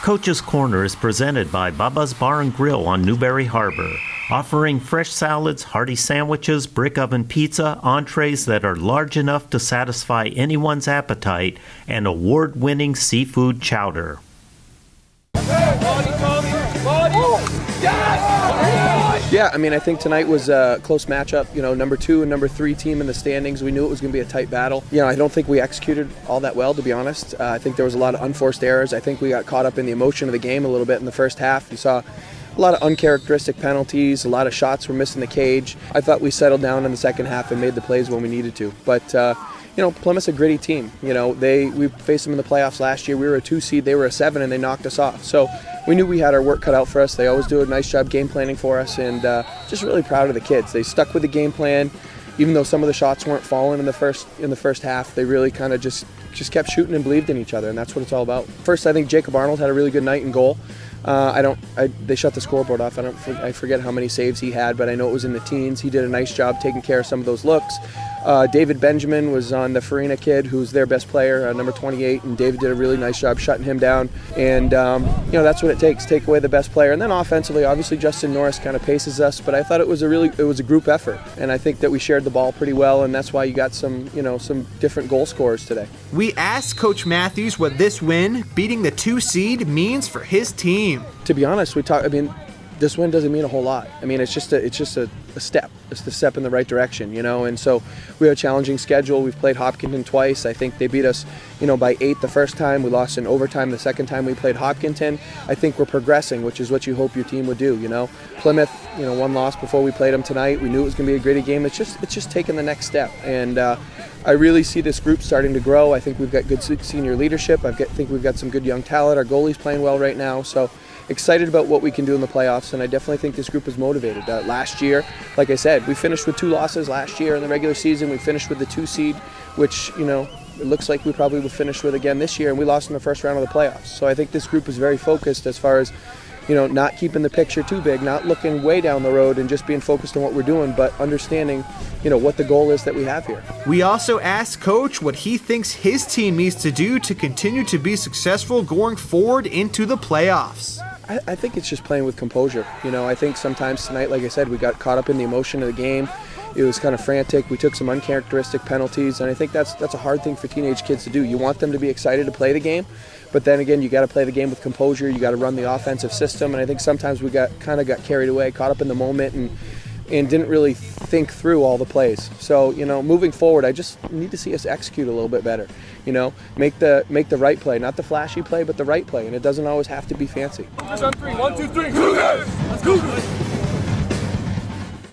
Coach's Corner is presented by Bubba's Bar and Grill on Newberry Harbor, offering fresh salads, hearty sandwiches, brick oven pizza, entrees that are large enough to satisfy anyone's appetite, and award-winning seafood chowder. Yeah, I mean, I think tonight was a close matchup. You know, number 2 and number 3 team in the standings. We knew it was going to be a tight battle. You know, I don't think we executed all that well, to be honest. I think there was a lot of unforced errors. I think we got caught up in the emotion of the game a little bit in the first half. You saw a lot of uncharacteristic penalties, a lot of shots were missing the cage. I thought we settled down in the second half and made the plays when we needed to. But, you know, Plymouth's a gritty team. You know, we faced them in the playoffs last year. We were a 2 seed, they were a 7, and they knocked us off. So we knew we had our work cut out for us. They always do a nice job game planning for us, and just really proud of the kids. They stuck with the game plan, even though some of the shots weren't falling in the first half. They really kind of just kept shooting and believed in each other, and that's what it's all about. First, I think Jacob Arnold had a really good night in goal. They shut the scoreboard off. I forget how many saves he had, but I know it was in the teens. He did a nice job taking care of some of those looks. David Benjamin was on the Farina kid, who's their best player, number 28, and David did a really nice job shutting him down. And, you know, that's what it takes, take away the best player. And then offensively, obviously, Justin Norris kind of paces us, but I thought it was a group effort. And I think that we shared the ball pretty well, and that's why you got some different goal scorers today. We asked Coach Matthews what this win, beating the 2 seed, means for his team. To be honest, this win doesn't mean a whole lot. I mean, it's just a step. It's the step in the right direction, you know. And so we have a challenging schedule. We've played Hopkinton twice. I think they beat us, you know, by 8 the first time. We lost in overtime the second time we played Hopkinton. I think we're progressing, which is what you hope your team would do, you know. Plymouth, you know, 1 loss before we played them tonight. We knew it was going to be a gritty game. It's just taking the next step. And I really see this group starting to grow. I think we've got good senior leadership. I think we've got some good young talent. Our goalie's playing well right now. So excited about what we can do in the playoffs, and I definitely think this group is motivated. Last year, like I said, we finished with 2 losses last year in the regular season. We finished with the 2 seed, which, you know, it looks like we probably will finish with again this year, and we lost in the first round of the playoffs. So I think this group is very focused as far as, you know, not keeping the picture too big, not looking way down the road and just being focused on what we're doing, but understanding, you know, what the goal is that we have here. We also asked Coach what he thinks his team needs to do to continue to be successful going forward into the playoffs. I think it's just playing with composure. You know, I think sometimes tonight, like I said, we got caught up in the emotion of the game. It was kind of frantic. We took some uncharacteristic penalties, and I think that's a hard thing for teenage kids to do. You want them to be excited to play the game, but then again, you got to play the game with composure. You got to run the offensive system, and I think sometimes we got carried away, caught up in the moment, and didn't really think through all the plays. So, you know, moving forward, I just need to see us execute a little bit better. You know, make the right play, not the flashy play, but the right play, and it doesn't always have to be fancy. On 3, 1, 2, 3. Let's go.